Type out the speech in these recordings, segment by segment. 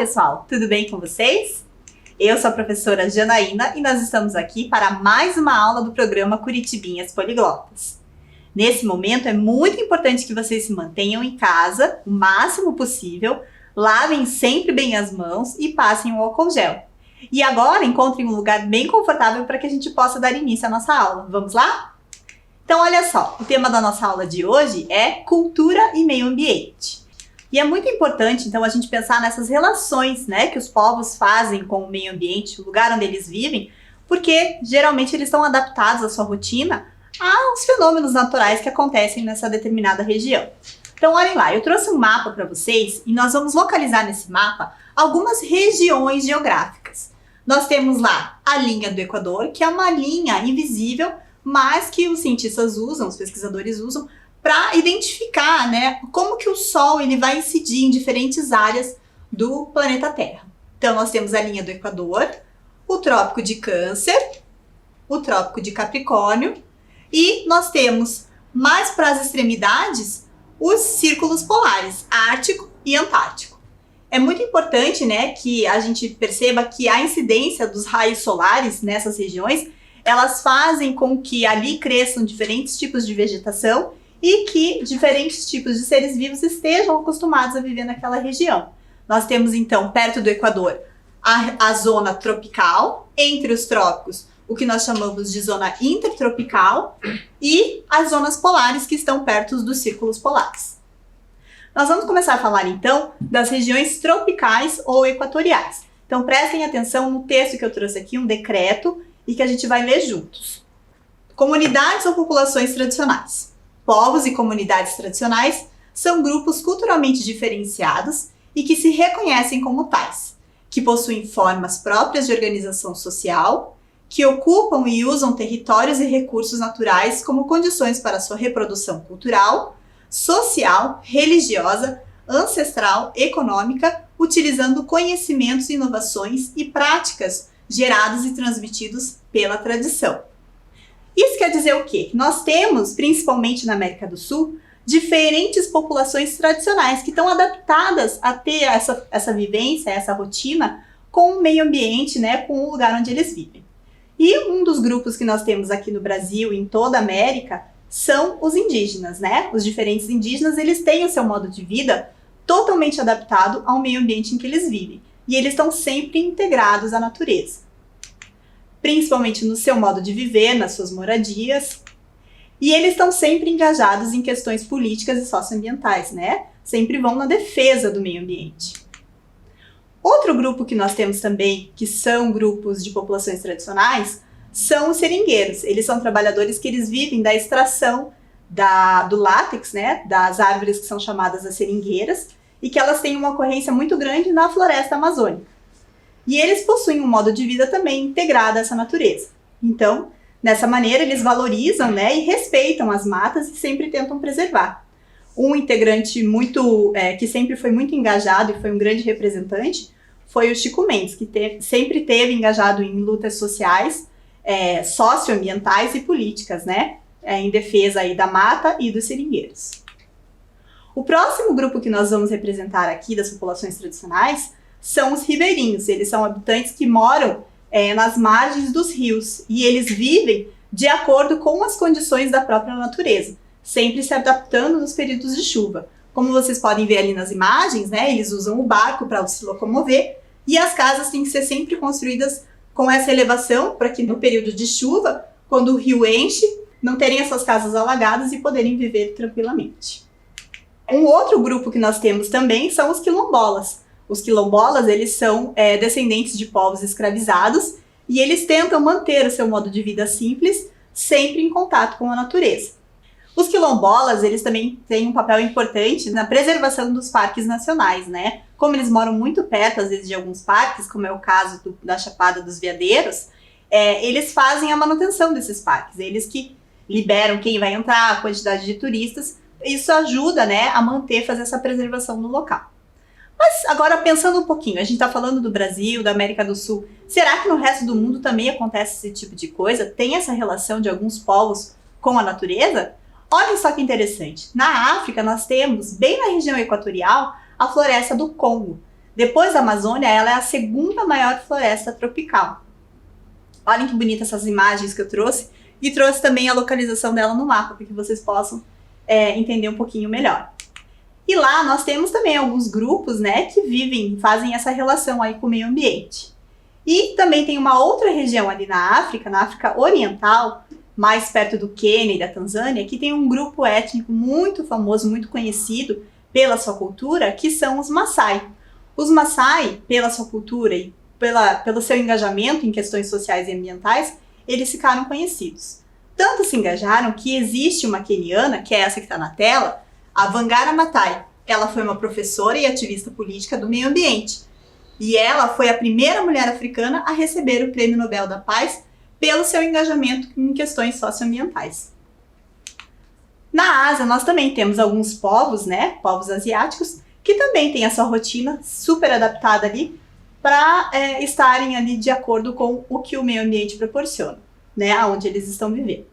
pessoal, tudo bem com vocês? Eu sou a professora Janaína e nós estamos aqui para mais uma aula do programa Curitibinhas Poliglotas. Nesse momento é muito importante que vocês se mantenham em casa o máximo possível, lavem sempre bem as mãos e passem o álcool gel. E agora encontrem um lugar bem confortável para que a gente possa dar início à nossa aula. Vamos lá? Então olha só, o tema da nossa aula de hoje é cultura e meio ambiente. E é muito importante, então, a gente pensar nessas relações, né, que os povos fazem com o meio ambiente, o lugar onde eles vivem, porque geralmente eles estão adaptados à sua rotina aos fenômenos naturais que acontecem nessa determinada região. Então, olhem lá, eu trouxe um mapa para vocês e nós vamos localizar nesse mapa algumas regiões geográficas. Nós temos lá a linha do Equador, que é uma linha invisível, mas que os cientistas usam, os pesquisadores usam, para identificar, né, como que o Sol ele vai incidir em diferentes áreas do planeta Terra. Então, nós temos a linha do Equador, o Trópico de Câncer, o Trópico de Capricórnio, e nós temos, mais para as extremidades, os círculos polares, Ártico e Antártico. É muito importante, né, que a gente perceba que a incidência dos raios solares nessas regiões, elas fazem com que ali cresçam diferentes tipos de vegetação e que diferentes tipos de seres vivos estejam acostumados a viver naquela região. Nós temos, então, perto do Equador, a zona tropical, entre os trópicos, o que nós chamamos de zona intertropical, e as zonas polares que estão perto dos círculos polares. Nós vamos começar a falar, então, das regiões tropicais ou equatoriais. Então, prestem atenção no texto que eu trouxe aqui, um decreto, e que a gente vai ler juntos. Comunidades ou populações tradicionais. Povos e comunidades tradicionais são grupos culturalmente diferenciados e que se reconhecem como tais, que possuem formas próprias de organização social, que ocupam e usam territórios e recursos naturais como condições para sua reprodução cultural, social, religiosa, ancestral, econômica, utilizando conhecimentos, inovações e práticas gerados e transmitidos pela tradição. Isso quer dizer o quê? Nós temos, principalmente na América do Sul, diferentes populações tradicionais que estão adaptadas a ter essa vivência, essa rotina com o meio ambiente, né, com o lugar onde eles vivem. E um dos grupos que nós temos aqui no Brasil e em toda a América são os indígenas, né? Os diferentes indígenas, eles têm o seu modo de vida totalmente adaptado ao meio ambiente em que eles vivem. E eles estão sempre integrados à natureza, principalmente no seu modo de viver, nas suas moradias, e eles estão sempre engajados em questões políticas e socioambientais, né? Sempre vão na defesa do meio ambiente. Outro grupo que nós temos também, que são grupos de populações tradicionais, são os seringueiros. Eles são trabalhadores que eles vivem da extração do látex, né? Das árvores que são chamadas as seringueiras, e que elas têm uma ocorrência muito grande na floresta amazônica. E eles possuem um modo de vida também integrado a essa natureza. Então, dessa maneira, eles valorizam, né, e respeitam as matas e sempre tentam preservar. Um integrante que sempre foi muito engajado e foi um grande representante foi o Chico Mendes, que sempre teve engajado em lutas sociais, socioambientais e políticas, né, em defesa aí da mata e dos seringueiros. O próximo grupo que nós vamos representar aqui das populações tradicionais são os ribeirinhos. Eles são habitantes que moram nas margens dos rios e eles vivem de acordo com as condições da própria natureza, sempre se adaptando nos períodos de chuva. Como vocês podem ver ali nas imagens, né, eles usam o barco para se locomover e as casas têm que ser sempre construídas com essa elevação para que no período de chuva, quando o rio enche, não terem essas casas alagadas e poderem viver tranquilamente. Um outro grupo que nós temos também são os quilombolas. Os quilombolas, eles são descendentes de povos escravizados e eles tentam manter o seu modo de vida simples, sempre em contato com a natureza. Os quilombolas, eles também têm um papel importante na preservação dos parques nacionais, né? Como eles moram muito perto, às vezes, de alguns parques, como é o caso da Chapada dos Veadeiros, eles fazem a manutenção desses parques. Eles que liberam quem vai entrar, a quantidade de turistas. Isso ajuda, né, a fazer essa preservação no local. Mas agora pensando um pouquinho, a gente está falando do Brasil, da América do Sul, será que no resto do mundo também acontece esse tipo de coisa? Tem essa relação de alguns povos com a natureza? Olhem só que interessante, na África nós temos, bem na região equatorial, a floresta do Congo. Depois da Amazônia, ela é a segunda maior floresta tropical. Olhem que bonitas essas imagens que eu trouxe, e trouxe também a localização dela no mapa, para que vocês possam entender um pouquinho melhor. E lá nós temos também alguns grupos, né, que fazem essa relação aí com o meio ambiente. E também tem uma outra região ali na África Oriental, mais perto do Quênia e da Tanzânia, que tem um grupo étnico muito famoso, muito conhecido pela sua cultura, que são os Maasai. Os Maasai, pela sua cultura e pelo seu engajamento em questões sociais e ambientais, eles ficaram conhecidos. Tanto se engajaram que existe uma queniana, que é essa que está na tela, a Wangari Maathai. Ela foi uma professora e ativista política do meio ambiente. E ela foi a primeira mulher africana a receber o Prêmio Nobel da Paz pelo seu engajamento em questões socioambientais. Na Ásia, nós também temos alguns povos, né, povos asiáticos, que também têm a sua rotina super adaptada ali para estarem ali de acordo com o que o meio ambiente proporciona, né, aonde eles estão vivendo.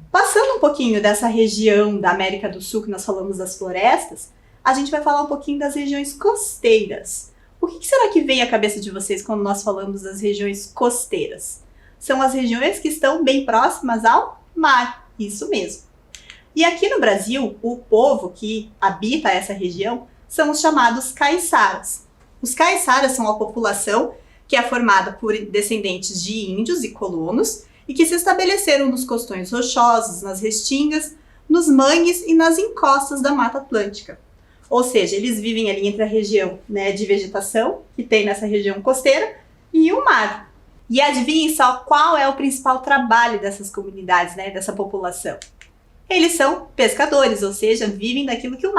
Passando um pouquinho dessa região da América do Sul, que nós falamos das florestas, a gente vai falar um pouquinho das regiões costeiras. O que será que vem à cabeça de vocês quando nós falamos das regiões costeiras? São as regiões que estão bem próximas ao mar, isso mesmo. E aqui no Brasil, o povo que habita essa região são os chamados caiçaras. Os caiçaras são a população que é formada por descendentes de índios e colonos e que se estabeleceram nos costões rochosos, nas restingas, nos mangues e nas encostas da Mata Atlântica. Ou seja, eles vivem ali entre a região, né, de vegetação, que tem nessa região costeira, e o mar. E adivinhem só qual é o principal trabalho dessas comunidades, né, dessa população. Eles são pescadores, ou seja, vivem daquilo que o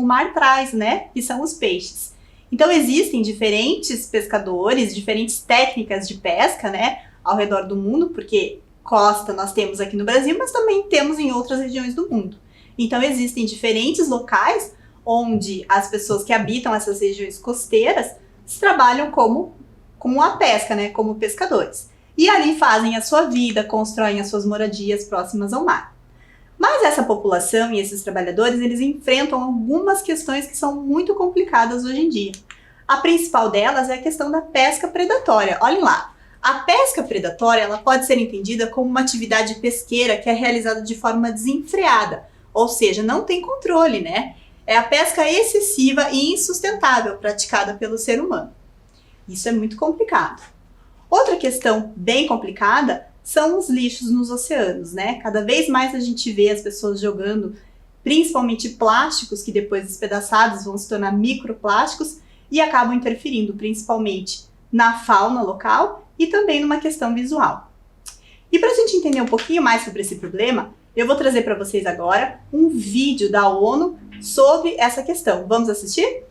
mar traz, né, que são os peixes. Então existem diferentes pescadores, diferentes técnicas de pesca, né, ao redor do mundo, porque costa nós temos aqui no Brasil, mas também temos em outras regiões do mundo. Então existem diferentes locais onde as pessoas que habitam essas regiões costeiras trabalham com a pesca, né, como pescadores. E ali fazem a sua vida, constroem as suas moradias próximas ao mar. Mas essa população e esses trabalhadores, eles enfrentam algumas questões que são muito complicadas hoje em dia. A principal delas é a questão da pesca predatória. Olhem lá, a pesca predatória ela pode ser entendida como uma atividade pesqueira que é realizada de forma desenfreada, ou seja, não tem controle, né? É a pesca excessiva e insustentável praticada pelo ser humano. Isso é muito complicado. Outra questão bem complicada são os lixos nos oceanos, né? Cada vez mais a gente vê as pessoas jogando, principalmente plásticos que depois despedaçados vão se tornar microplásticos e acabam interferindo principalmente na fauna local e também numa questão visual. E para a gente entender um pouquinho mais sobre esse problema, eu vou trazer para vocês agora um vídeo da ONU sobre essa questão. Vamos assistir?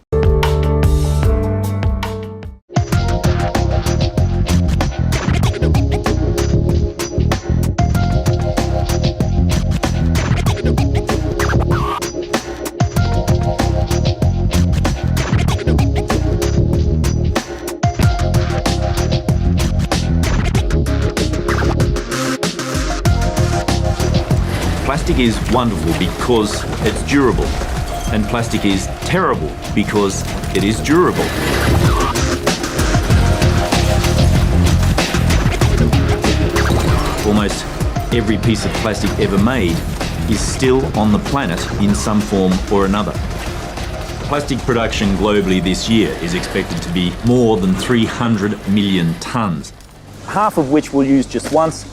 Plastic is wonderful because it's durable, and plastic is terrible because it is durable. Almost every piece of plastic ever made is still on the planet in some form or another. Plastic production globally this year is expected to be more than 300 million tonnes. Half of which we'll use just once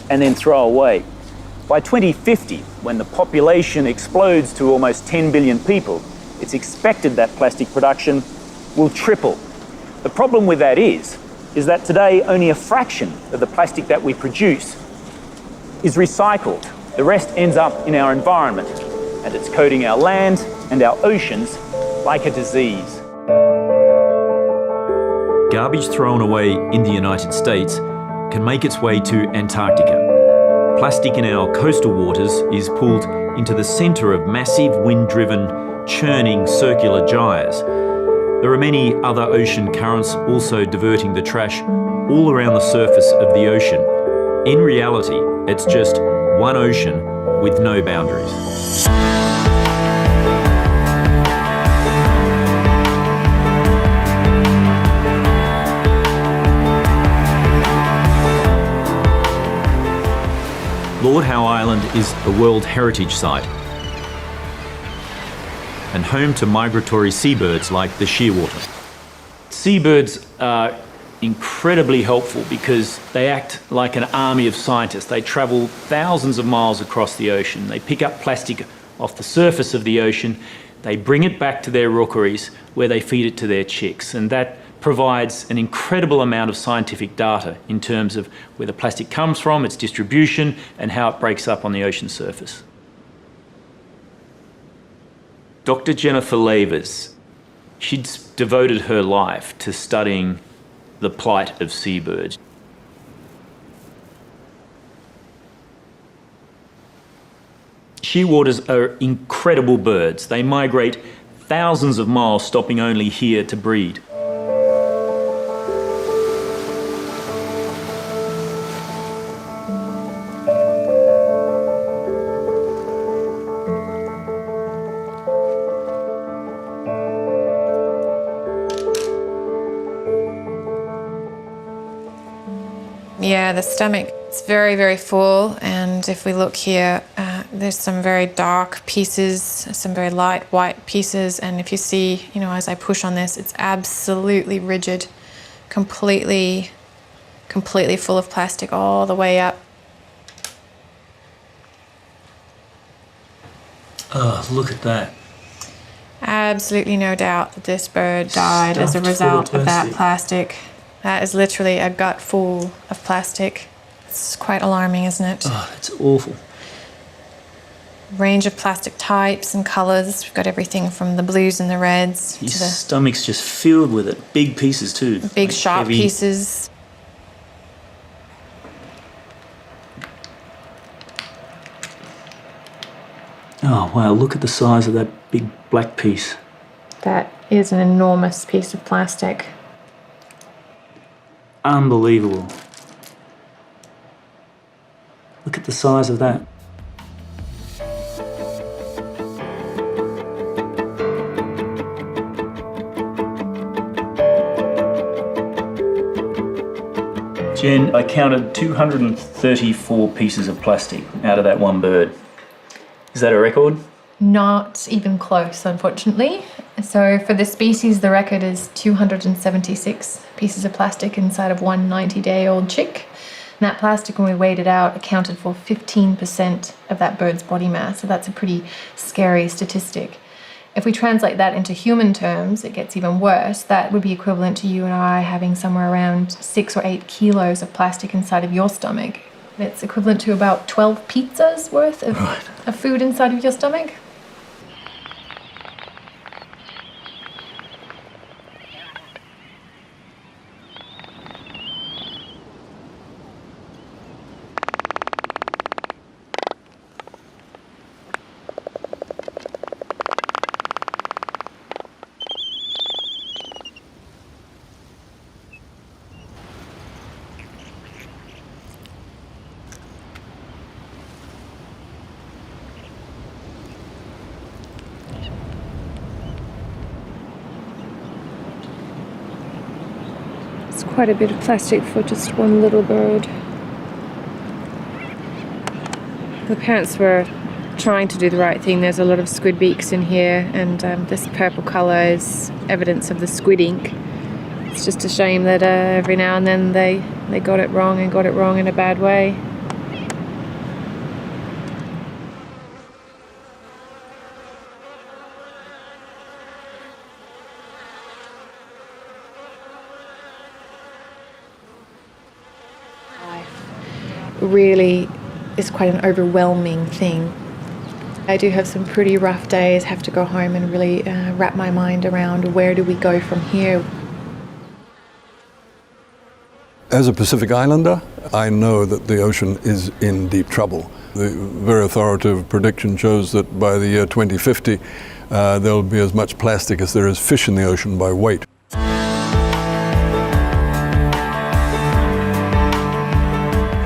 and then throw away. By 2050, when the population explodes to almost 10 billion people, it's expected that plastic production will triple. The problem with that is that today only a fraction of the plastic that we produce is recycled. The rest ends up in our environment, and it's coating our land and our oceans like a disease. Garbage thrown away in the United States can make its way to Antarctica. Plastic in our coastal waters is pulled into the centre of massive wind-driven, churning circular gyres. There are many other ocean currents also diverting the trash all around the surface of the ocean. In reality, it's just one ocean with no boundaries. Lord Howe Island is a World Heritage Site and home to migratory seabirds like the shearwater. Seabirds are incredibly helpful because they act like an army of scientists. They travel thousands of miles across the ocean. They pick up plastic off the surface of the ocean. They bring it back to their rookeries where they feed it to their chicks, and that provides an incredible amount of scientific data in terms of where the plastic comes from, its distribution, and how it breaks up on the ocean surface. Dr. Jennifer Lavers, she'd devoted her life to studying the plight of seabirds. Shearwaters are incredible birds. They migrate thousands of miles, stopping only here to breed. Yeah, the stomach is very, very full, and if we look here, there's some very dark pieces, some very light white pieces, and if you see, as I push on this, it's absolutely rigid, completely full of plastic all the way up. Oh, look at that. Absolutely no doubt that this bird died as a result of that plastic. That is literally a gut full of plastic. It's quite alarming, isn't it? Oh, that's awful. Range of plastic types and colours. We've got everything from the blues and the reds His to the stomach's just filled with it. Big pieces too. big Like sharp heavy. pieces. Oh wow, look at the size of that big black piece. That is an enormous piece of plastic. Unbelievable. Look at the size of that. Jen, I counted 234 pieces of plastic out of that one bird. Is that a record? Not even close, unfortunately. So for this species, the record is 276 pieces of plastic inside of one 90-day-old chick. And that plastic, when we weighed it out, accounted for 15% of that bird's body mass. So that's a pretty scary statistic. If we translate that into human terms, it gets even worse. That would be equivalent to you and I having somewhere around 6 or 8 kilos of plastic inside of your stomach. It's equivalent to about 12 pizzas worth of food inside of your stomach. It's quite a bit of plastic for just one little bird. The parents were trying to do the right thing. There's a lot of squid beaks in here, and this purple colour is evidence of the squid ink. It's just a shame that every now and then they got it wrong and got it wrong in a bad way. Really is quite an overwhelming thing. I do have some pretty rough days, have to go home and really wrap my mind around where do we go from here. As a Pacific Islander, I know that the ocean is in deep trouble. The very authoritative prediction shows that by the year 2050, there'll be as much plastic as there is fish in the ocean by weight.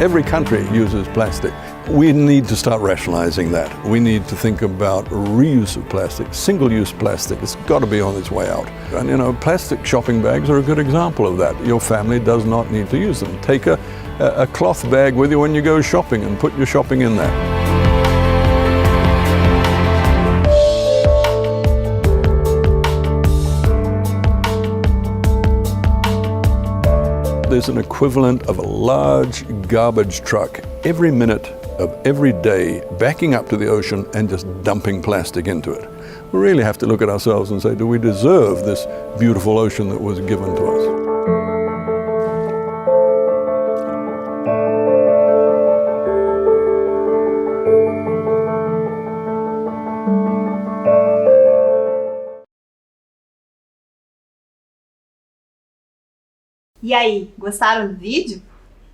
Every country uses plastic. We need to start rationalizing that. We need to think about reuse of plastic, single-use plastic. It's got to be on its way out. And you know, plastic shopping bags are a good example of that. Your family does not need to use them. Take a cloth bag with you when you go shopping and put your shopping in there. There's an equivalent of a large garbage truck every minute of every day backing up to the ocean and just dumping plastic into it. We really have to look at ourselves and say, do we deserve this beautiful ocean that was given to us? E aí, gostaram do vídeo?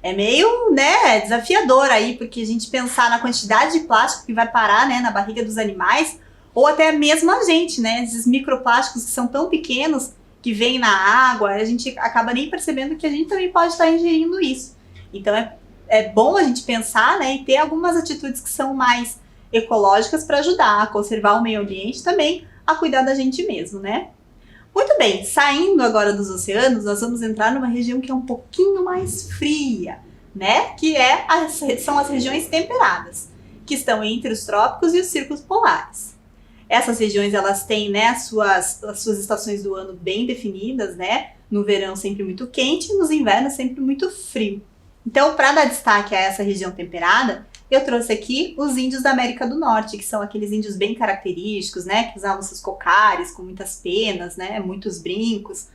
É meio, né, desafiador aí, porque a gente pensar na quantidade de plástico que vai parar, né, na barriga dos animais, ou até mesmo a gente, né, esses microplásticos que são tão pequenos, que vêm na água, a gente acaba nem percebendo que a gente também pode estar ingerindo isso. Então é bom a gente pensar, né, e ter algumas atitudes que são mais ecológicas para ajudar a conservar o meio ambiente, também a cuidar da gente mesmo, né? Muito bem, saindo agora dos oceanos, nós vamos entrar numa região que é um pouquinho mais fria, né? Que são as regiões temperadas, que estão entre os trópicos e os círculos polares. Essas regiões, elas têm, né, as suas estações do ano bem definidas, né? No verão sempre muito quente e nos invernos sempre muito frio. Então, para dar destaque a essa região temperada, eu trouxe aqui os índios da América do Norte, que são aqueles índios bem característicos, né, que usavam seus cocares com muitas penas, né, muitos brincos.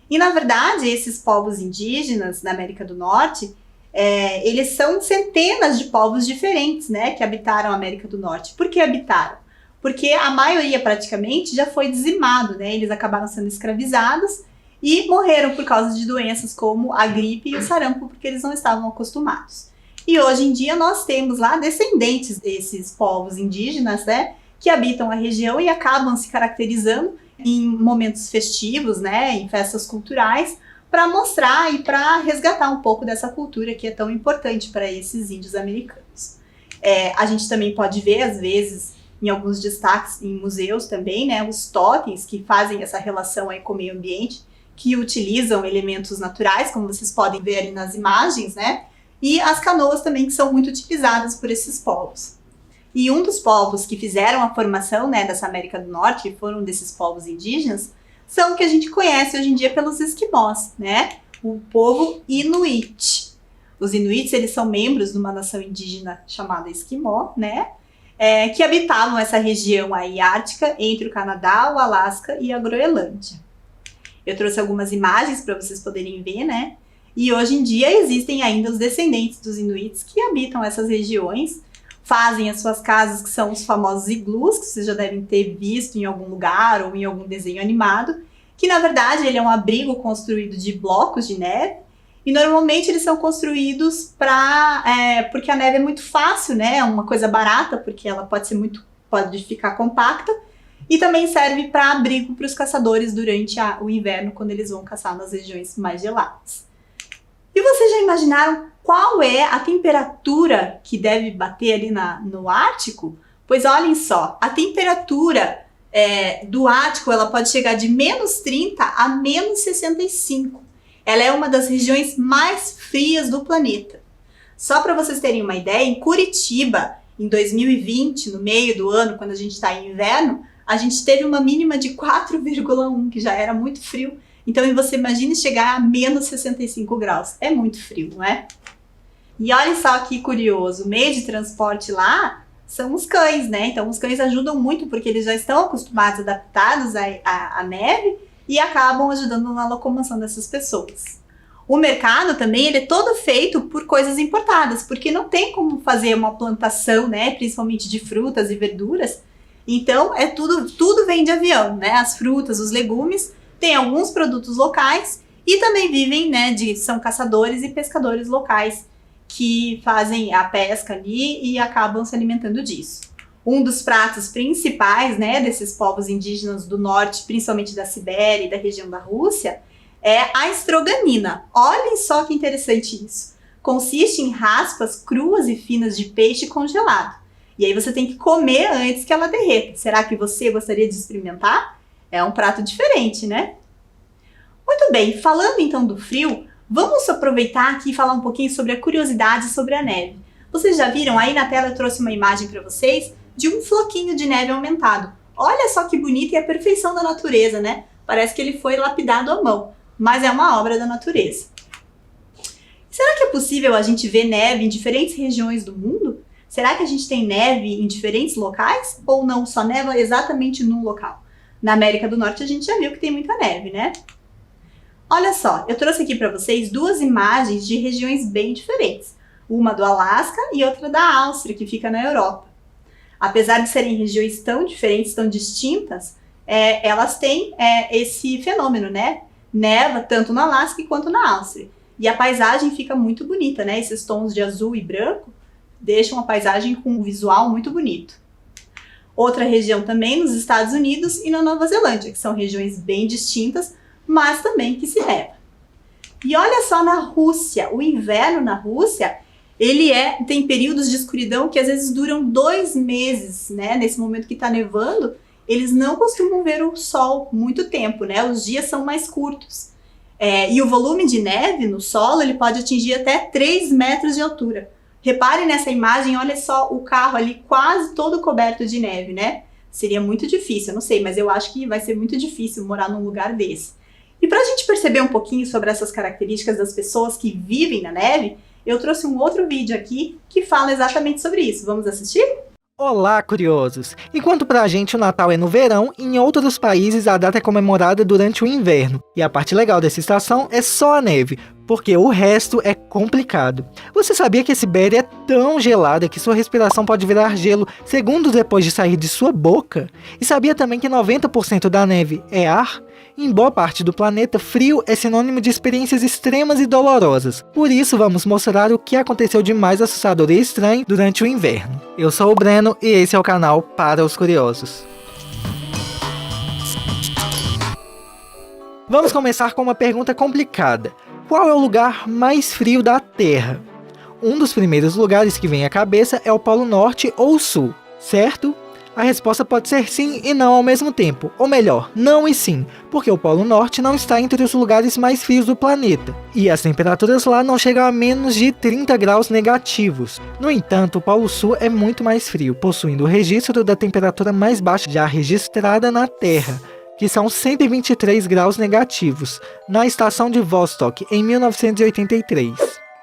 E, na verdade, esses povos indígenas da América do Norte, eles são centenas de povos diferentes, né, que habitaram a América do Norte. Por que habitaram? Porque a maioria, praticamente, já foi dizimado, né, eles acabaram sendo escravizados e morreram por causa de doenças como a gripe e o sarampo, porque eles não estavam acostumados. E hoje em dia nós temos lá descendentes desses povos indígenas, né, que habitam a região e acabam se caracterizando em momentos festivos, né, em festas culturais, para mostrar e para resgatar um pouco dessa cultura que é tão importante para esses índios americanos. A gente também pode ver, às vezes, em alguns destaques em museus também, né, os totens que fazem essa relação aí com o meio ambiente, que utilizam elementos naturais, como vocês podem ver ali nas imagens, né, e as canoas também, que são muito utilizadas por esses povos. E um dos povos que fizeram a formação, né, dessa América do Norte, que foram desses povos indígenas, são o que a gente conhece hoje em dia pelos esquimós, né? O povo Inuit. Os Inuits, eles são membros de uma nação indígena chamada Esquimó, né? Que habitavam essa região aí ártica entre o Canadá, o Alasca e a Groenlândia. Eu trouxe algumas imagens para vocês poderem ver, né? E hoje em dia existem ainda os descendentes dos Inuits que habitam essas regiões, fazem as suas casas, que são os famosos iglus, que vocês já devem ter visto em algum lugar ou em algum desenho animado, que na verdade ele é um abrigo construído de blocos de neve, e normalmente eles são construídos porque a neve é muito fácil, né? É uma coisa barata, porque ela pode ficar compacta, e também serve para abrigo para os caçadores durante o inverno, quando eles vão caçar nas regiões mais geladas. E vocês já imaginaram qual é a temperatura que deve bater ali no Ártico? Pois olhem só, a temperatura do Ártico ela pode chegar de menos 30 a menos 65. Ela é uma das regiões mais frias do planeta. Só para vocês terem uma ideia, em Curitiba, em 2020, no meio do ano, quando a gente está em inverno, a gente teve uma mínima de 4,1, que já era muito frio. Então, você imagine chegar a menos 65 graus. É muito frio, não é? E olha só que curioso, o meio de transporte lá são os cães, né? Então, os cães ajudam muito porque eles já estão acostumados, adaptados à neve e acabam ajudando na locomoção dessas pessoas. O mercado também ele é todo feito por coisas importadas, porque não tem como fazer uma plantação, né? Principalmente de frutas e verduras. Então, tudo vem de avião, né? As frutas, os legumes. Tem alguns produtos locais e também vivem, né, são caçadores e pescadores locais que fazem a pesca ali e acabam se alimentando disso. Um dos pratos principais, né, desses povos indígenas do norte, principalmente da Sibéria e da região da Rússia, é a estroganina. Olhem só que interessante isso. consiste em raspas cruas e finas de peixe congelado. E aí você tem que comer antes que ela derreta. Será que você gostaria de experimentar? É um prato diferente, né? Muito bem, falando então do frio, vamos aproveitar aqui e falar um pouquinho sobre a curiosidade sobre a neve. Vocês já viram? Aí na tela eu trouxe uma imagem para vocês de um floquinho de neve aumentado. Olha só que bonito e a perfeição da natureza, né? Parece que ele foi lapidado à mão, mas é uma obra da natureza. Será que é possível a gente ver neve em diferentes regiões do mundo? Será que a gente tem neve em diferentes locais? Ou não, só neva exatamente num local? Na América do Norte a gente já viu que tem muita neve, né? Olha só, eu trouxe aqui para vocês duas imagens de regiões bem diferentes. Uma do Alasca e outra da Áustria, que fica na Europa. Apesar de serem regiões tão diferentes, tão distintas, elas têm esse fenômeno, né? Neva tanto no Alasca quanto na Áustria. E a paisagem fica muito bonita, né? Esses tons de azul e branco deixam a paisagem com um visual muito bonito. Outra região também nos Estados Unidos e na Nova Zelândia, que são regiões bem distintas, mas também que se neva. E olha só na Rússia, o inverno na Rússia, ele tem períodos de escuridão que às vezes duram 2 meses, né? Nesse momento que está nevando, eles não costumam ver o sol muito tempo, né? Os dias são mais curtos. E o volume de neve no solo, ele pode atingir até 3 metros de altura. Repare nessa imagem, olha só o carro ali quase todo coberto de neve, né? Seria muito difícil, eu não sei, mas eu acho que vai ser muito difícil morar num lugar desse. E para a gente perceber um pouquinho sobre essas características das pessoas que vivem na neve, eu trouxe um outro vídeo aqui que fala exatamente sobre isso. Vamos assistir? Olá, curiosos! Enquanto pra gente o Natal é no verão, em outros países a data é comemorada durante o inverno. E a parte legal dessa estação é só a neve, porque o resto é complicado. Você sabia que a Sibéria é tão gelada que sua respiração pode virar gelo segundos depois de sair de sua boca? E sabia também que 90% da neve é ar? Em boa parte do planeta, frio é sinônimo de experiências extremas e dolorosas. Por isso, vamos mostrar o que aconteceu de mais assustador e estranho durante o inverno. Eu sou o Breno e esse é o canal Para os Curiosos. Vamos começar com uma pergunta complicada. Qual é o lugar mais frio da Terra? Um dos primeiros lugares que vem à cabeça é o Polo Norte ou Sul, certo? A resposta pode ser sim e não ao mesmo tempo, ou melhor, não e sim, porque o Polo Norte não está entre os lugares mais frios do planeta, e as temperaturas lá não chegam a menos de 30 graus negativos. No entanto, o Polo Sul é muito mais frio, possuindo o registro da temperatura mais baixa já registrada na Terra, que são 123 graus negativos, na estação de Vostok, em 1983.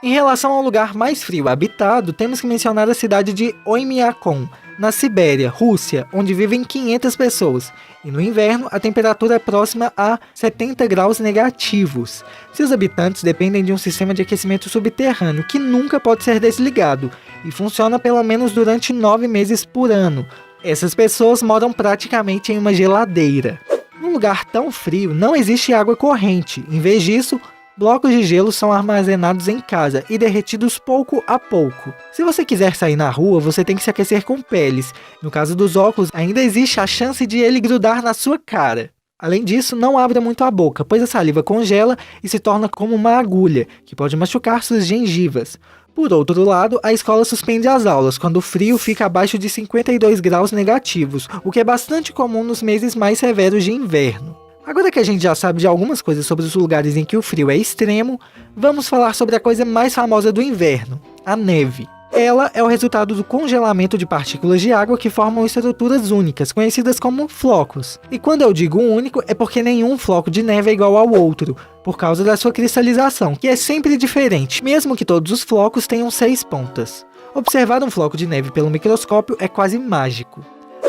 Em relação ao lugar mais frio habitado, temos que mencionar a cidade de Oymyakon, na Sibéria, Rússia, onde vivem 500 pessoas, e no inverno a temperatura é próxima a 70 graus negativos. Seus habitantes dependem de um sistema de aquecimento subterrâneo que nunca pode ser desligado, e funciona pelo menos durante 9 meses por ano. Essas pessoas moram praticamente em uma geladeira. Num lugar tão frio, não existe água corrente. Em vez disso, blocos de gelo são armazenados em casa e derretidos pouco a pouco. Se você quiser sair na rua, você tem que se aquecer com peles. No caso dos óculos, ainda existe a chance de ele grudar na sua cara. Além disso, não abra muito a boca, pois a saliva congela e se torna como uma agulha, que pode machucar suas gengivas. Por outro lado, a escola suspende as aulas quando o frio fica abaixo de 52 graus negativos, o que é bastante comum nos meses mais severos de inverno. Agora que a gente já sabe de algumas coisas sobre os lugares em que o frio é extremo, vamos falar sobre a coisa mais famosa do inverno, a neve. Ela é o resultado do congelamento de partículas de água que formam estruturas únicas, conhecidas como flocos. E quando eu digo único, é porque nenhum floco de neve é igual ao outro, por causa da sua cristalização, que é sempre diferente, mesmo que todos os flocos tenham 6 pontas. Observar um floco de neve pelo microscópio é quase mágico.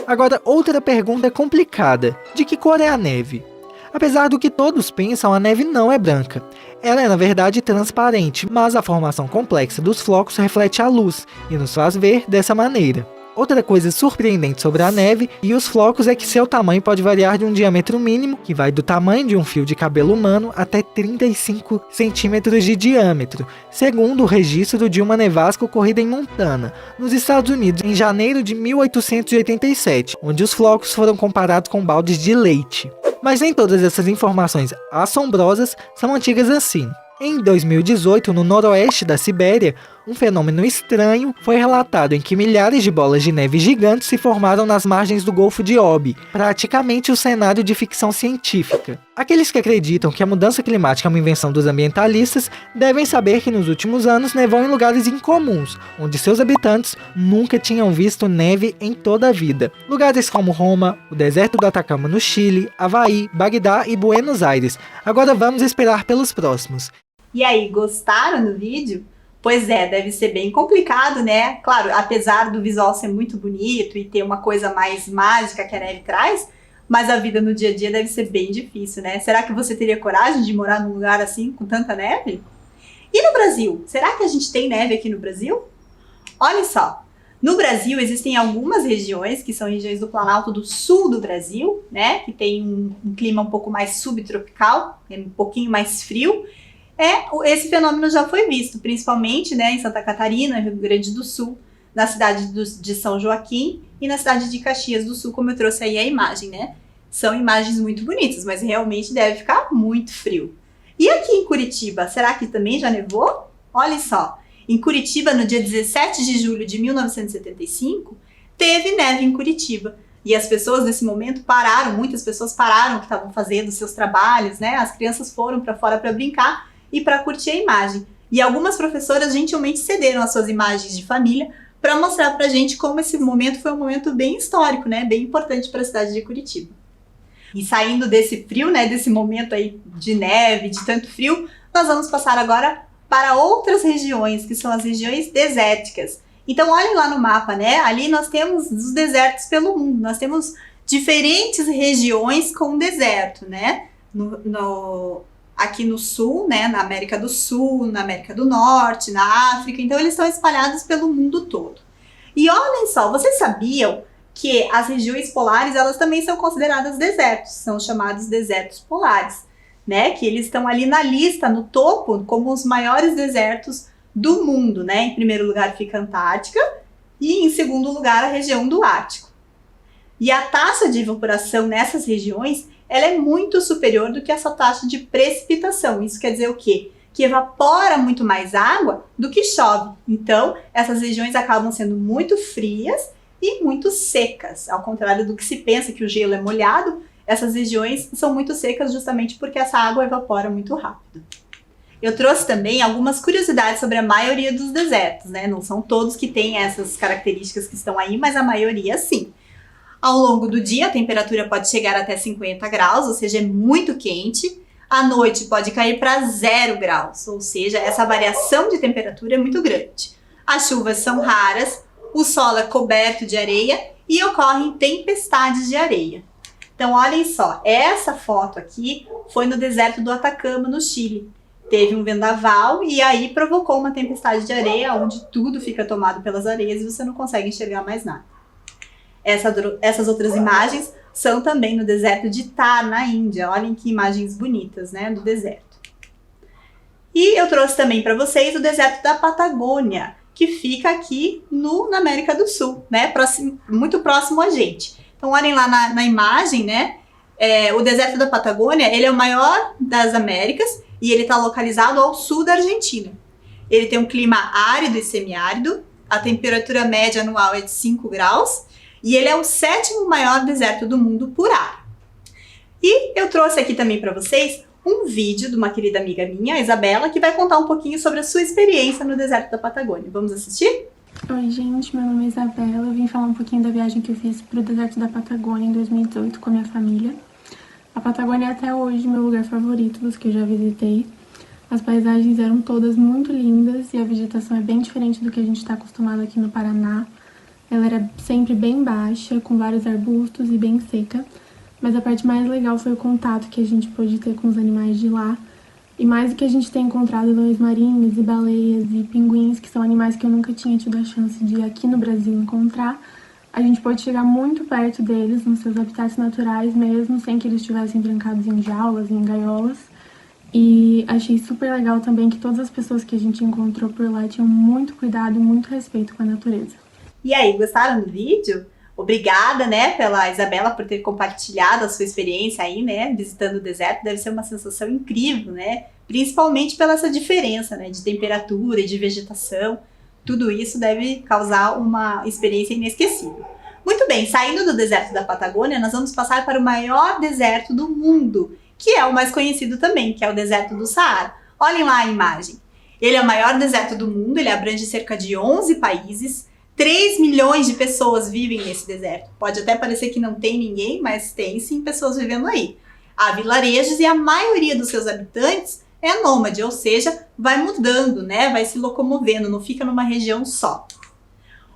Agora, outra pergunta complicada: de que cor é a neve? Apesar do que todos pensam, a neve não é branca. Ela é na verdade transparente, mas a formação complexa dos flocos reflete a luz e nos faz ver dessa maneira. Outra coisa surpreendente sobre a neve e os flocos é que seu tamanho pode variar de um diâmetro mínimo, que vai do tamanho de um fio de cabelo humano, até 35 centímetros de diâmetro, segundo o registro de uma nevasca ocorrida em Montana, nos Estados Unidos, em janeiro de 1887, onde os flocos foram comparados com baldes de leite. Mas nem todas essas informações assombrosas são antigas assim. Em 2018, no noroeste da Sibéria, um fenômeno estranho foi relatado em que milhares de bolas de neve gigantes se formaram nas margens do Golfo de Obi, praticamente um cenário de ficção científica. Aqueles que acreditam que a mudança climática é uma invenção dos ambientalistas devem saber que nos últimos anos nevou em lugares incomuns, onde seus habitantes nunca tinham visto neve em toda a vida. Lugares como Roma, o deserto do Atacama no Chile, Havaí, Bagdá e Buenos Aires. Agora vamos esperar pelos próximos. E aí, gostaram do vídeo? Pois é, deve ser bem complicado, né? Claro, apesar do visual ser muito bonito e ter uma coisa mais mágica que a neve traz, mas a vida no dia a dia deve ser bem difícil, né? Será que você teria coragem de morar num lugar assim, com tanta neve? E no Brasil? Será que a gente tem neve aqui no Brasil? Olha só, no Brasil existem algumas regiões, que são regiões do Planalto do Sul do Brasil, né? Que tem um clima um pouco mais subtropical, um pouquinho mais frio. Esse fenômeno já foi visto, principalmente, né, em Santa Catarina, Rio Grande do Sul, na cidade de São Joaquim e na cidade de Caxias do Sul, como eu trouxe aí a imagem, né? São imagens muito bonitas, mas realmente deve ficar muito frio. E aqui em Curitiba, será que também já nevou? Olha só, em Curitiba, no dia 17 de julho de 1975, teve neve em Curitiba. E as pessoas nesse momento pararam, muitas pessoas pararam o que estavam fazendo, seus trabalhos, né? As crianças foram para fora para brincar e para curtir a imagem. E algumas professoras gentilmente cederam as suas imagens de família para mostrar para a gente como esse momento foi um momento bem histórico, né? Bem importante para a cidade de Curitiba. E saindo desse frio, né? Desse momento aí de neve, de tanto frio, nós vamos passar agora para outras regiões, que são as regiões desérticas. Então olhem lá no mapa, né? Ali nós temos os desertos pelo mundo. Nós diferentes regiões com deserto, né? Aqui no sul, né, na América do Sul, na América do Norte, na África, então eles estão espalhados pelo mundo todo. E olhem só, vocês sabiam que as regiões polares, elas também são consideradas desertos, são chamados desertos polares, né, que eles estão ali na lista, no topo, como os maiores desertos do mundo, né, em primeiro lugar fica a Antártica e em segundo lugar a região do Ártico. E a taxa de evaporação nessas regiões, ela é muito superior do que essa taxa de precipitação. Isso quer dizer o quê? Que evapora muito mais água do que chove. Então, essas regiões acabam sendo muito frias e muito secas. Ao contrário do que se pensa que o gelo é molhado, essas regiões são muito secas justamente porque essa água evapora muito rápido. Eu trouxe também algumas curiosidades sobre a maioria dos desertos, né? Não são todos que têm essas características que estão aí, mas a maioria sim. Ao longo do dia, a temperatura pode chegar até 50 graus, ou seja, é muito quente. À noite pode cair para 0 graus, ou seja, essa variação de temperatura é muito grande. As chuvas são raras, o solo é coberto de areia e ocorrem tempestades de areia. Então, olhem só, essa foto aqui foi no deserto do Atacama, no Chile. Teve um vendaval e aí provocou uma tempestade de areia, onde tudo fica tomado pelas areias e você não consegue enxergar mais nada. Essas outras imagens são também no deserto de Thar, na Índia. Olhem que imagens bonitas, né, do deserto. E eu trouxe também para vocês o deserto da Patagônia, que fica aqui na América do Sul, né, muito próximo a gente. Então olhem lá na imagem, né, o deserto da Patagônia, ele é o maior das Américas e ele está localizado ao sul da Argentina. Ele tem um clima árido e semiárido, a temperatura média anual é de 5 graus, e ele é o 7º maior deserto do mundo por área. E eu trouxe aqui também para vocês um vídeo de uma querida amiga minha, a Isabela, que vai contar um pouquinho sobre a sua experiência no deserto da Patagônia. Vamos assistir? Oi gente, meu nome é Isabela, eu vim falar um pouquinho da viagem que eu fiz para o deserto da Patagônia em 2018 com a minha família. A Patagônia é até hoje meu lugar favorito dos que eu já visitei. As paisagens eram todas muito lindas e a vegetação é bem diferente do que a gente está acostumado aqui no Paraná. Ela era sempre bem baixa, com vários arbustos e bem seca, mas a parte mais legal foi o contato que a gente pôde ter com os animais de lá. E mais do que a gente tem encontrado leões marinhos e baleias e pinguins, que são animais que eu nunca tinha tido a chance de aqui no Brasil encontrar, a gente pôde chegar muito perto deles, nos seus habitats naturais mesmo, sem que eles estivessem trancados em jaulas, em gaiolas. E achei super legal também que todas as pessoas que a gente encontrou por lá tinham muito cuidado e muito respeito com a natureza. E aí, gostaram do vídeo? Obrigada, né, pela Isabela por ter compartilhado a sua experiência aí, né, visitando o deserto. Deve ser uma sensação incrível, né, principalmente pela essa diferença, né, de temperatura e de vegetação. Tudo isso deve causar uma experiência inesquecível. Muito bem, saindo do deserto da Patagônia, nós vamos passar para o maior deserto do mundo, que é o mais conhecido também, que é o deserto do Saara. Olhem lá a imagem. Ele é o maior deserto do mundo, ele abrange cerca de 11 países, 3 milhões de pessoas vivem nesse deserto. Pode até parecer que não tem ninguém, mas tem sim pessoas vivendo aí. Há vilarejos e a maioria dos seus habitantes é nômade, ou seja, vai mudando, né? Vai se locomovendo, não fica numa região só.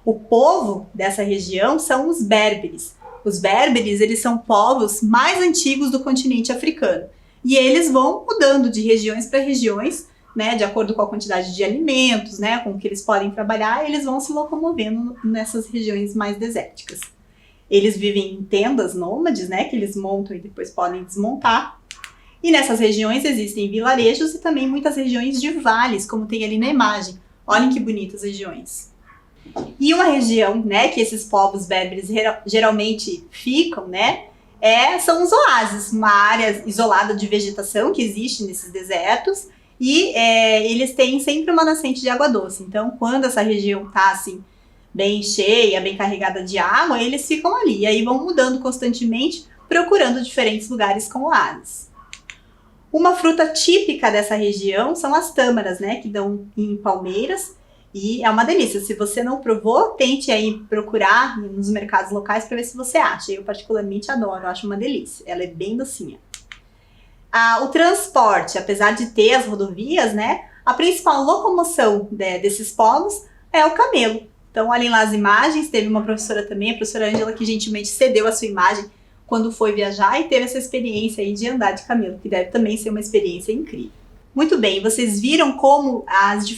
O povo dessa região são os berberes. Os berberes, eles são povos mais antigos do continente africano. E eles vão mudando de regiões para regiões, né, de acordo com a quantidade de alimentos, né, com o que eles podem trabalhar, eles vão se locomovendo nessas regiões mais desérticas. Eles vivem em tendas nômades, né, que eles montam e depois podem desmontar. E nessas regiões existem vilarejos e também muitas regiões de vales, como tem ali na imagem. Olhem que bonitas regiões. E uma região, né, que esses povos berberes geralmente ficam, né, são os oásis, uma área isolada de vegetação que existe nesses desertos. E eles têm sempre uma nascente de água doce. Então, quando essa região está assim, bem cheia, bem carregada de água, eles ficam ali. E aí vão mudando constantemente, procurando diferentes lugares com oásis. Uma fruta típica dessa região são as tâmaras, né? Que dão em palmeiras. E é uma delícia. Se você não provou, tente aí procurar nos mercados locais para ver se você acha. Eu particularmente adoro, eu acho uma delícia. Ela é bem docinha. O transporte, apesar de ter as rodovias, né, a principal locomoção desses povos é o camelo. Então, olhem lá as imagens, teve uma professora também, a professora Ângela, que gentilmente cedeu a sua imagem quando foi viajar e teve essa experiência aí de andar de camelo, que deve também ser uma experiência incrível. Muito bem, vocês viram como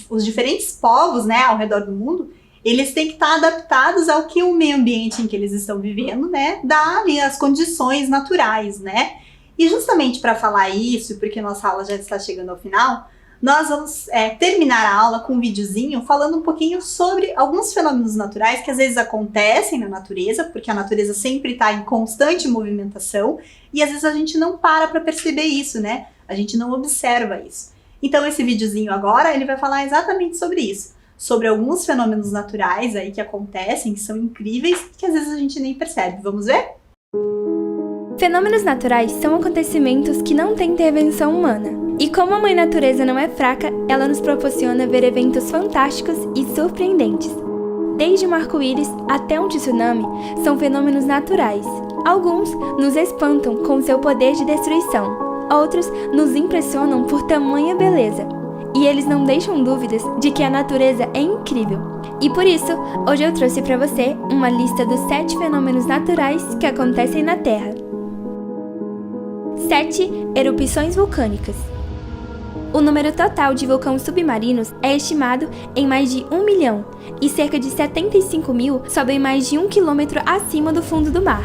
os diferentes povos, né, ao redor do mundo, eles têm que estar adaptados ao que o meio ambiente em que eles estão vivendo, né, dá ali as condições naturais, né. E justamente para falar isso, porque nossa aula já está chegando ao final, nós vamos terminar a aula com um videozinho falando um pouquinho sobre alguns fenômenos naturais que às vezes acontecem na natureza, porque a natureza sempre está em constante movimentação e às vezes a gente não para perceber isso, né? A gente não observa isso. Então esse videozinho agora, ele vai falar exatamente sobre isso, sobre alguns fenômenos naturais aí que acontecem, que são incríveis, que às vezes a gente nem percebe. Vamos ver? Fenômenos naturais são acontecimentos que não têm intervenção humana. E como a Mãe Natureza não é fraca, ela nos proporciona ver eventos fantásticos e surpreendentes. Desde um arco-íris até um tsunami, são fenômenos naturais. Alguns nos espantam com seu poder de destruição, outros nos impressionam por tamanha beleza. E eles não deixam dúvidas de que a natureza é incrível. E por isso, hoje eu trouxe para você uma lista dos 7 fenômenos naturais que acontecem na Terra. 7 erupções vulcânicas. O número total de vulcões submarinos é estimado em mais de 1 milhão e cerca de 75 mil sobem mais de 1 quilômetro acima do fundo do mar.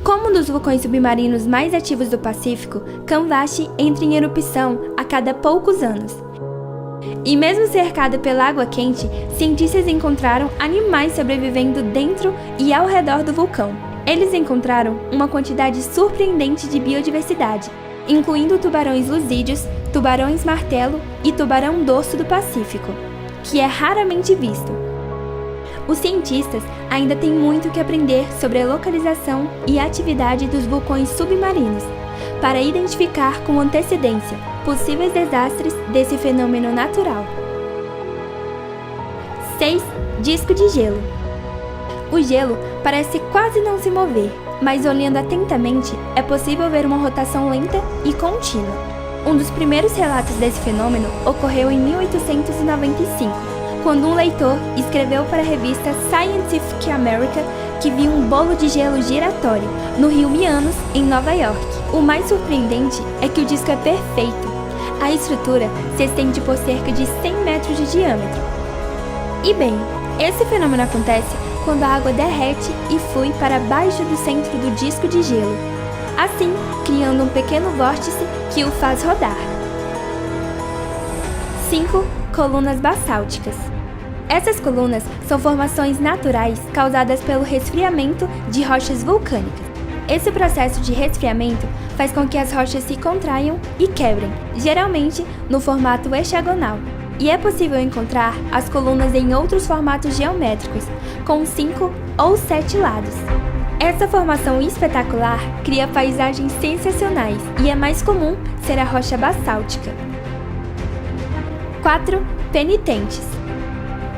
Como um dos vulcões submarinos mais ativos do Pacífico, Canvache entra em erupção a cada poucos anos. E mesmo cercado pela água quente, cientistas encontraram animais sobrevivendo dentro e ao redor do vulcão. Eles encontraram uma quantidade surpreendente de biodiversidade, incluindo tubarões lusídeos, tubarões martelo e tubarão dorso do Pacífico, que é raramente visto. Os cientistas ainda têm muito que aprender sobre a localização e a atividade dos vulcões submarinos, para identificar com antecedência possíveis desastres desse fenômeno natural. 6. Disco de gelo. O gelo parece quase não se mover, mas olhando atentamente é possível ver uma rotação lenta e contínua. Um dos primeiros relatos desse fenômeno ocorreu em 1895, quando um leitor escreveu para a revista Scientific American que viu um bolo de gelo giratório no rio Mianos, em Nova York. O mais surpreendente é que o disco é perfeito. A estrutura se estende por cerca de 100 metros de diâmetro. E bem, esse fenômeno acontece quando a água derrete e flui para baixo do centro do disco de gelo, assim criando um pequeno vórtice que o faz rodar. 5. Colunas basálticas. Essas colunas são formações naturais causadas pelo resfriamento de rochas vulcânicas. Esse processo de resfriamento faz com que as rochas se contraiam e quebrem, geralmente no formato hexagonal. E é possível encontrar as colunas em outros formatos geométricos, com 5 ou 7 lados. Essa formação espetacular cria paisagens sensacionais e é mais comum ser a rocha basáltica. 4. Penitentes.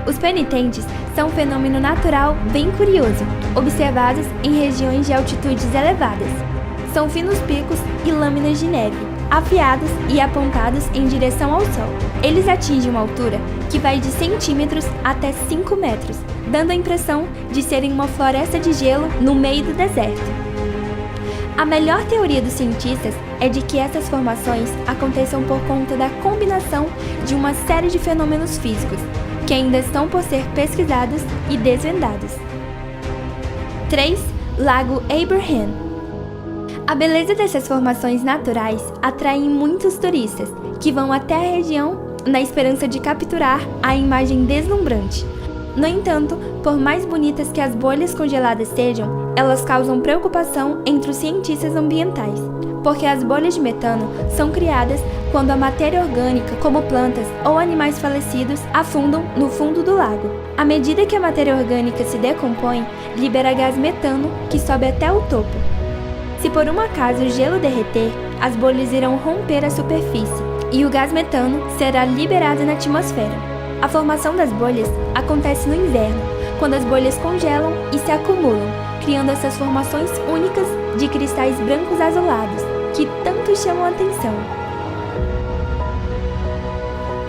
Os penitentes são um fenômeno natural bem curioso, observados em regiões de altitudes elevadas. São finos picos e lâminas de neve, afiados e apontados em direção ao Sol. Eles atingem uma altura que vai de centímetros até 5 metros, dando a impressão de serem uma floresta de gelo no meio do deserto. A melhor teoria dos cientistas é de que essas formações aconteçam por conta da combinação de uma série de fenômenos físicos, que ainda estão por ser pesquisados e desvendados. 3. Lago Abraham. A beleza dessas formações naturais atrai muitos turistas, que vão até a região na esperança de capturar a imagem deslumbrante. No entanto, por mais bonitas que as bolhas congeladas sejam, elas causam preocupação entre os cientistas ambientais, porque as bolhas de metano são criadas quando a matéria orgânica, como plantas ou animais falecidos, afundam no fundo do lago. À medida que a matéria orgânica se decompõe, libera gás metano que sobe até o topo. Se por um acaso o gelo derreter, as bolhas irão romper a superfície e o gás metano será liberado na atmosfera. A formação das bolhas acontece no inverno, quando as bolhas congelam e se acumulam, criando essas formações únicas de cristais brancos azulados, que tanto chamam a atenção.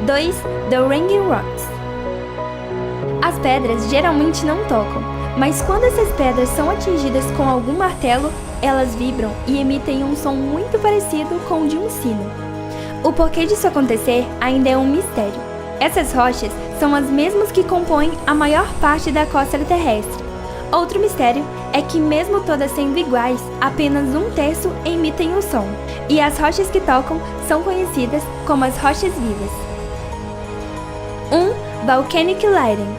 2. The Ringing Rocks. As pedras geralmente não tocam, mas quando essas pedras são atingidas com algum martelo, elas vibram e emitem um som muito parecido com o de um sino. O porquê disso acontecer ainda é um mistério. Essas rochas são as mesmas que compõem a maior parte da crosta terrestre. Outro mistério é que, mesmo todas sendo iguais, apenas 1/3 emitem o som, e as rochas que tocam são conhecidas como as rochas vivas. 1. Volcanic Lightning.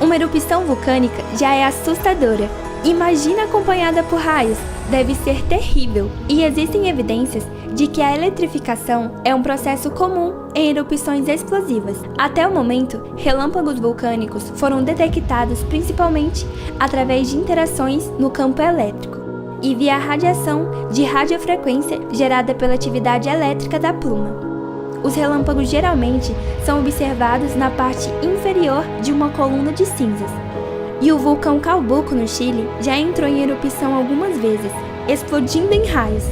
Uma erupção vulcânica já é assustadora. Imagina acompanhada por raios, deve ser terrível, e existem evidências de que a eletrificação é um processo comum em erupções explosivas. Até o momento, relâmpagos vulcânicos foram detectados principalmente através de interações no campo elétrico e via a radiação de radiofrequência gerada pela atividade elétrica da pluma. Os relâmpagos geralmente são observados na parte inferior de uma coluna de cinzas. E o vulcão Calbuco, no Chile, já entrou em erupção algumas vezes, explodindo em raios.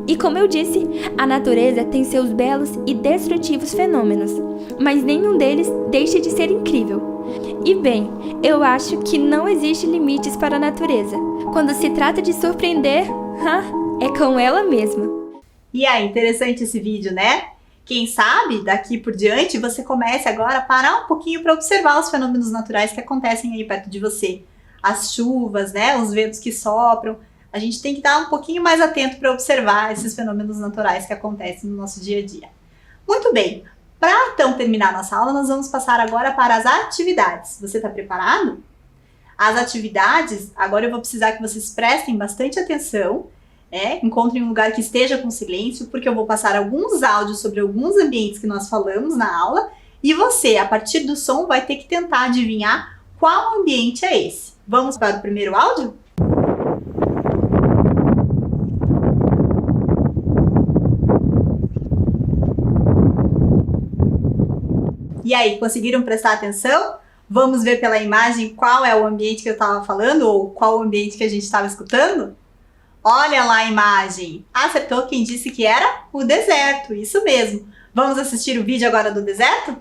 E como eu disse, a natureza tem seus belos e destrutivos fenômenos, mas nenhum deles deixa de ser incrível. E bem, eu acho que não existe limites para a natureza. Quando se trata de surpreender, é com ela mesma. E aí, interessante esse vídeo, né? Quem sabe, daqui por diante, você comece agora a parar um pouquinho para observar os fenômenos naturais que acontecem aí perto de você. As chuvas, né? Os ventos que sopram. A gente tem que estar um pouquinho mais atento para observar esses fenômenos naturais que acontecem no nosso dia a dia. Muito bem. Para então terminar nossa aula, nós vamos passar agora para as atividades. Você está preparado? As atividades, agora eu vou precisar que vocês prestem bastante atenção. Encontrem um lugar que esteja com silêncio, porque eu vou passar alguns áudios sobre alguns ambientes que nós falamos na aula, e você, a partir do som, vai ter que tentar adivinhar qual ambiente é esse. Vamos para o primeiro áudio? E aí, conseguiram prestar atenção? Vamos ver pela imagem qual é o ambiente que eu estava falando, ou qual o ambiente que a gente estava escutando? Olha lá a imagem. Acertou quem disse que era o deserto, isso mesmo. Vamos assistir o vídeo agora do deserto?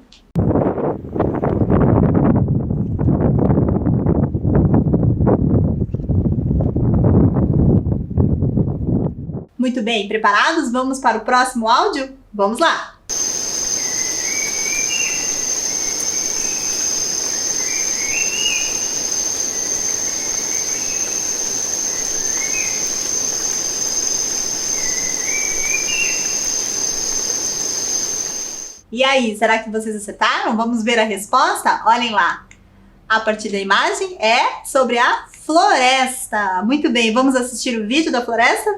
Muito bem, preparados? Vamos para o próximo áudio? Vamos lá! E aí, será que vocês acertaram? Vamos ver a resposta? Olhem lá. A partir da imagem é sobre a floresta. Muito bem, vamos assistir o vídeo da floresta?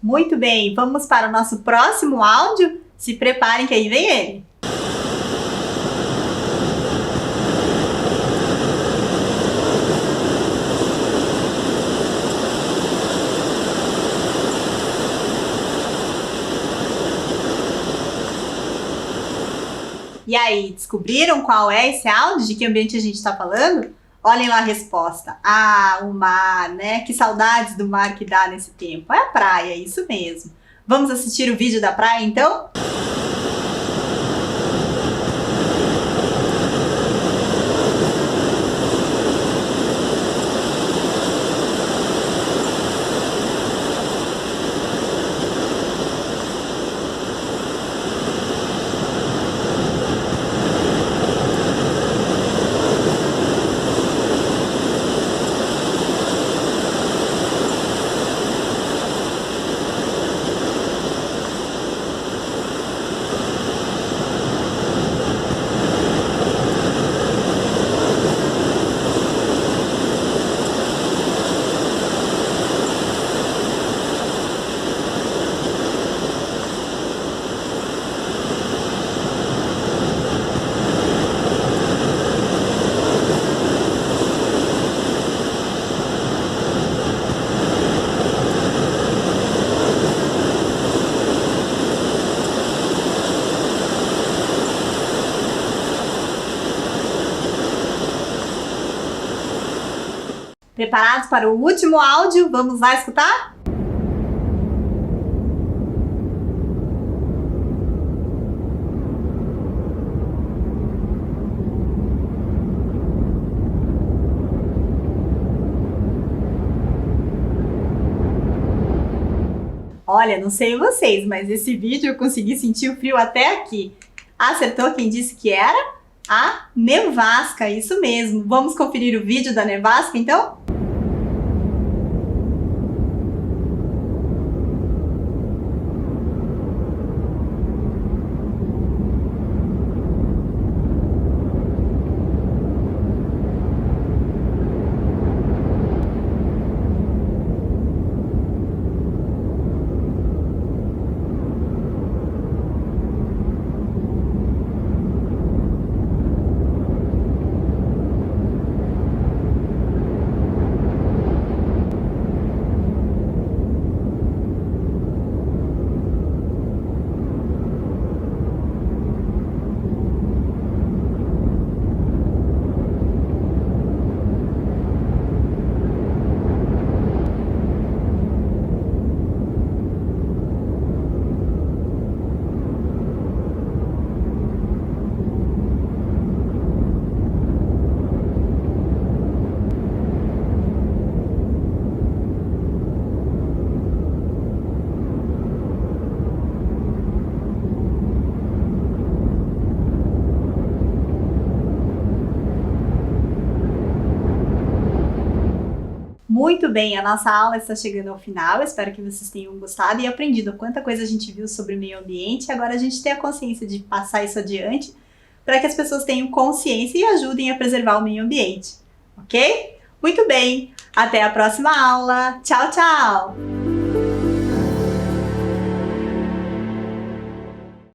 Muito bem, vamos para o nosso próximo áudio? Se preparem que aí vem ele. E aí, descobriram qual é esse áudio? De que ambiente a gente está falando? Olhem lá a resposta. Ah, o mar, né? Que saudades do mar que dá nesse tempo. É a praia, isso mesmo. Vamos assistir o vídeo da praia, então? Preparados para o último áudio? Vamos lá escutar? Olha, não sei vocês, mas esse vídeo eu consegui sentir o frio até aqui. Acertou quem disse que era? A nevasca, isso mesmo. Vamos conferir o vídeo da nevasca, então? Muito bem, a nossa aula está chegando ao final. Espero que vocês tenham gostado e aprendido quanta coisa a gente viu sobre o meio ambiente. Agora a gente tem a consciência de passar isso adiante para que as pessoas tenham consciência e ajudem a preservar o meio ambiente. Ok? Muito bem, até a próxima aula. Tchau, tchau!